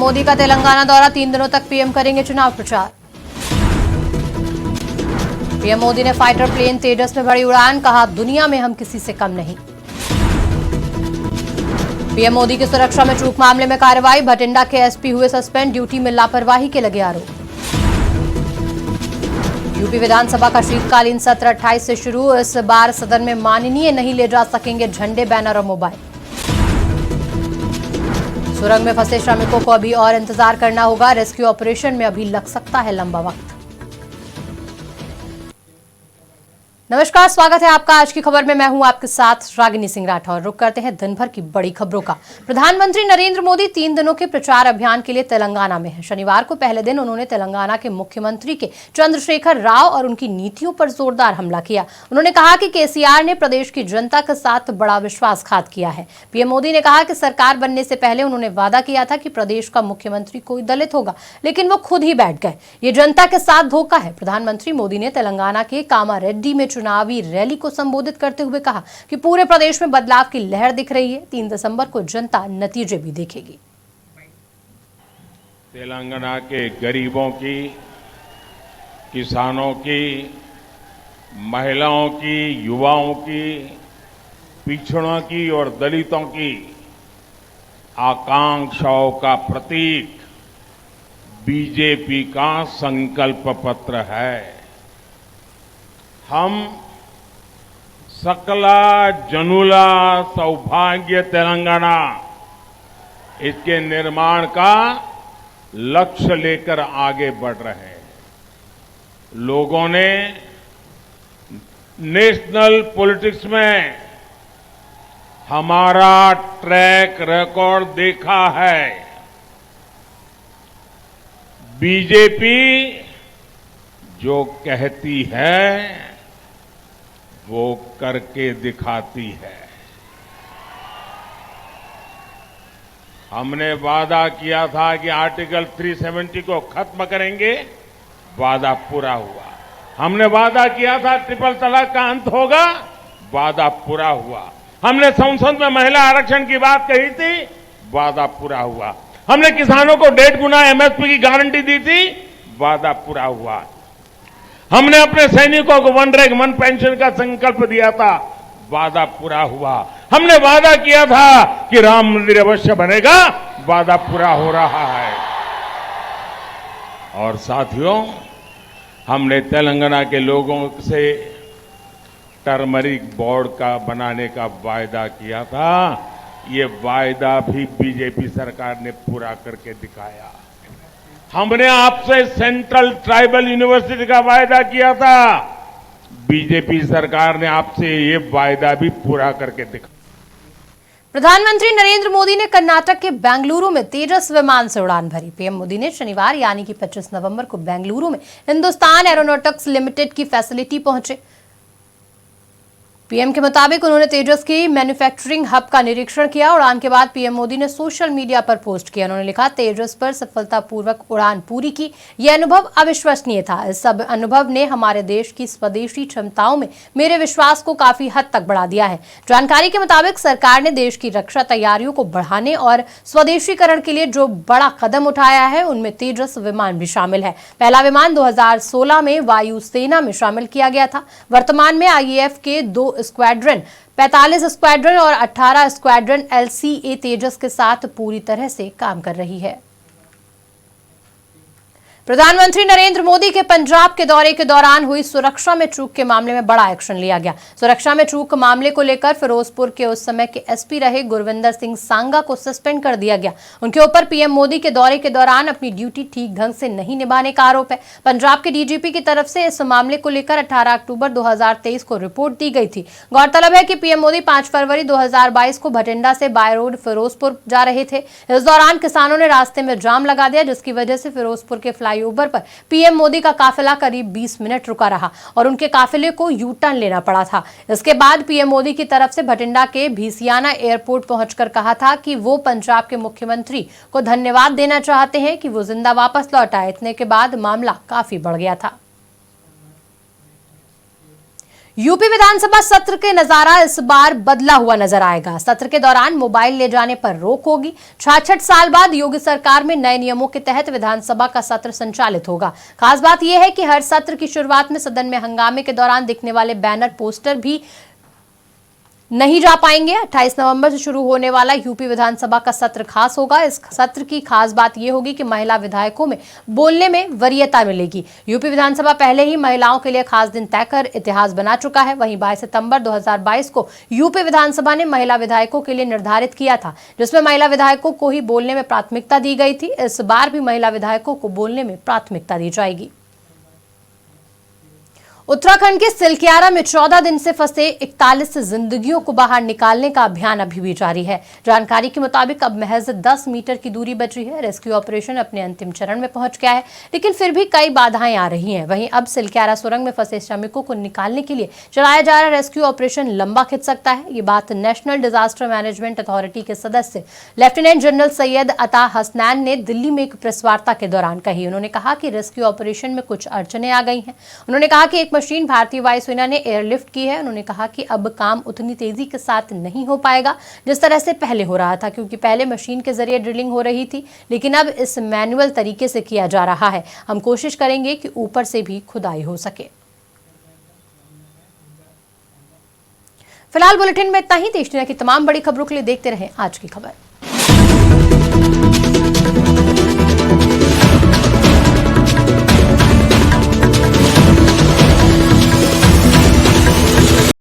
मोदी का तेलंगाना दौरा, 3 दिनों तक पीएम करेंगे चुनाव प्रचार। पीएम मोदी ने फाइटर प्लेन तेजस में भरी उड़ान, कहा दुनिया में हम किसी से कम नहीं। पीएम मोदी की सुरक्षा में चूक मामले में कार्रवाई, भटिंडा के एसपी हुए सस्पेंड, ड्यूटी में लापरवाही के लगे आरोप। यूपी विधानसभा का शीतकालीन सत्र 28 से शुरू, इस बार सदन में माननीय नहीं ले जा सकेंगे झंडे, बैनर और मोबाइल। सुरंग में फंसे श्रमिकों को अभी और इंतजार करना होगा, रेस्क्यू ऑपरेशन में अभी लग सकता है लंबा वक्त। नमस्कार, स्वागत है आपका आज की खबर में। मैं हूं आपके साथ रागिनी सिंह राठौर। रुक करते हैं दिन भर की बड़ी खबरों का। प्रधानमंत्री नरेंद्र मोदी 3 दिनों के प्रचार अभियान के लिए तेलंगाना में हैं। शनिवार को पहले दिन उन्होंने तेलंगाना के मुख्यमंत्री के चंद्रशेखर राव और उनकी नीतियों पर जोरदार हमला किया। उन्होंने कहा कि केसीआर ने प्रदेश की जनता के साथ बड़ा विश्वासघात किया है। पीएम मोदी ने कहा कि सरकार बनने से पहले उन्होंने वादा किया था कि प्रदेश का मुख्यमंत्री कोई दलित होगा, लेकिन वो खुद ही बैठ गए। ये जनता के साथ धोखा है। प्रधानमंत्री मोदी ने तेलंगाना के कामारेड्डी में चुनावी रैली को संबोधित करते हुए कहा कि पूरे प्रदेश में बदलाव की लहर दिख रही है। 3 दिसंबर को जनता नतीजे भी देखेगी। तेलंगाना के गरीबों की, किसानों की, महिलाओं की, युवाओं की, पिछड़ों की और दलितों की आकांक्षाओं का प्रतीक बीजेपी का संकल्प पत्र है। हम सकला जनुला सौभाग्य तेलंगाना, इसके निर्माण का लक्ष्य लेकर आगे बढ़ रहे हैं। लोगों ने नेशनल पॉलिटिक्स में हमारा ट्रैक रिकॉर्ड देखा है। बीजेपी जो कहती है वो करके दिखाती है। हमने वादा किया था कि आर्टिकल 370 को खत्म करेंगे, वादा पूरा हुआ। हमने वादा किया था ट्रिपल तलाक का अंत होगा, वादा पूरा हुआ। हमने संसद में महिला आरक्षण की बात कही थी, वादा पूरा हुआ। हमने किसानों को 1.5 गुना एमएसपी की गारंटी दी थी, वादा पूरा हुआ। हमने अपने सैनिकों को 1 रैंक 1 पेंशन का संकल्प दिया था, वादा पूरा हुआ। हमने वादा किया था कि राम मंदिर अवश्य बनेगा, वादा पूरा हो रहा है। और साथियों, हमने तेलंगाना के लोगों से टर्मरिक बोर्ड का बनाने का वायदा किया था। ये वायदा भी बीजेपी सरकार ने पूरा करके दिखाया। हमने आपसे सेंट्रल ट्राइबल यूनिवर्सिटी का वायदा किया था, बीजेपी सरकार ने आपसे ये वायदा भी पूरा करके दिखाया। प्रधानमंत्री नरेंद्र मोदी ने कर्नाटक के बेंगलुरु में तेजस विमान से उड़ान भरी। पीएम मोदी ने शनिवार यानी कि 25 नवंबर को बेंगलुरु में हिंदुस्तान एरोनॉटिक्स लिमिटेड की फैसिलिटी पहुंचे। पीएम के मुताबिक उन्होंने तेजस की मैन्युफैक्चरिंग हब का निरीक्षण किया। उड़ान के बाद पीएम मोदी ने सोशल मीडिया पर पोस्ट किया। उन्होंने लिखा, तेजस पर सफलतापूर्वक उड़ान पूरी की, यह अनुभव अविश्वसनीय था। इस सब अनुभव ने हमारे देश की स्वदेशी क्षमताओं में मेरे विश्वास को काफी हद तक बढ़ा दिया है। जानकारी के मुताबिक सरकार ने देश की रक्षा तैयारियों को बढ़ाने और स्वदेशीकरण के लिए जो बड़ा कदम उठाया है, उनमें तेजस विमान भी शामिल है। पहला विमान 2016 में वायुसेना में शामिल किया गया था। वर्तमान में आईएएफ के 2 स्क्वाड्रन, 45 स्क्वाड्रन और 18 स्क्वाड्रन एलसीए तेजस के साथ पूरी तरह से काम कर रही है। प्रधानमंत्री नरेंद्र मोदी के पंजाब के दौरे के दौरान हुई सुरक्षा में चूक के मामले में बड़ा एक्शन लिया गया। सुरक्षा में चूक मामले को लेकर फिरोजपुर के उस समय के एसपी रहे गुरविंदर सिंह सांगा को सस्पेंड कर दिया गया। उनके ऊपर पीएम मोदी के दौरे के दौरान अपनी ड्यूटी ठीक ढंग से नहीं निभाने का आरोप है। पंजाब के डीजीपी की तरफ से इस मामले को लेकर 18 अक्टूबर 2023 को रिपोर्ट दी गई थी। गौरतलब है कि पीएम मोदी 5 फरवरी 2022 को भटिंडा से बाय रोड फिरोजपुर जा रहे थे। इस दौरान किसानों ने रास्ते में जाम लगा दिया, जिसकी वजह से फिरोजपुर के फ्लाईओवर पर पीएम मोदी का काफिला करीब 20 मिनट रुका रहा और उनके काफिले को यू टर्न लेना पड़ा था। इसके बाद पीएम मोदी की तरफ से भटिंडा के भीसियाना एयरपोर्ट पहुंचकर कहा था कि वो पंजाब के मुख्यमंत्री को धन्यवाद देना चाहते हैं कि वो जिंदा वापस लौट आए। इतने के बाद मामला काफी बढ़ गया था। यूपी विधानसभा सत्र के नजारा इस बार बदला हुआ नजर आएगा। सत्र के दौरान मोबाइल ले जाने पर रोक होगी। 66 साल बाद योगी सरकार में नए नियमों के तहत विधानसभा का सत्र संचालित होगा। खास बात यह है कि हर सत्र की शुरुआत में सदन में हंगामे के दौरान दिखने वाले बैनर पोस्टर भी नहीं जा पाएंगे। 28 नवंबर से शुरू होने वाला यूपी विधानसभा का सत्र खास होगा। इस सत्र की खास बात यह होगी कि महिला विधायकों में बोलने में वरीयता मिलेगी। यूपी विधानसभा पहले ही महिलाओं के लिए खास दिन तय कर इतिहास बना चुका है। वहीं 22 सितंबर 2022 को यूपी विधानसभा ने महिला विधायकों के लिए निर्धारित किया था, जिसमें महिला विधायकों को ही बोलने में प्राथमिकता दी गई थी। इस बार भी महिला विधायकों को बोलने में प्राथमिकता दी जाएगी। उत्तराखंड के सिलक्यारा में 14 दिन से फंसे 41 जिंदगियों को बाहर निकालने का अभियान अभी भी जारी है। जानकारी के मुताबिक अब महज 10 मीटर की दूरी बची है। रेस्क्यू ऑपरेशन अपने अंतिम चरण में पहुंच गया है, लेकिन फिर भी कई बाधाएं आ रही हैं। वहीं अब सिलक्यारा सुरंग में फंसे श्रमिकों को निकालने के लिए चलाया जा रहा रेस्क्यू ऑपरेशन लंबा खिंच सकता है। ये बात नेशनल डिजास्टर मैनेजमेंट अथॉरिटी के सदस्य लेफ्टिनेंट जनरल सैयद अता हसनैन ने दिल्ली में एक प्रेस वार्ता के दौरान कही। उन्होंने कहा कि रेस्क्यू ऑपरेशन में कुछ अड़चने आ गई हैं। उन्होंने कहा कि एक मशीन भारतीय वायुसेना ने एयरलिफ्ट की है। उन्होंने कहा कि अब काम उतनी तेजी के साथ नहीं हो पाएगा जिस तरह से पहले हो रहा था, क्योंकि पहले मशीन के जरिए ड्रिलिंग हो रही थी, लेकिन अब इस मैनुअल तरीके से किया जा रहा है। हम कोशिश करेंगे कि ऊपर से भी खुदाई हो सके। फिलहाल बुलेटिन में इतना ही। देश दुनिया की तमाम बड़ी खबरों के लिए देखते रहें आज की खबर।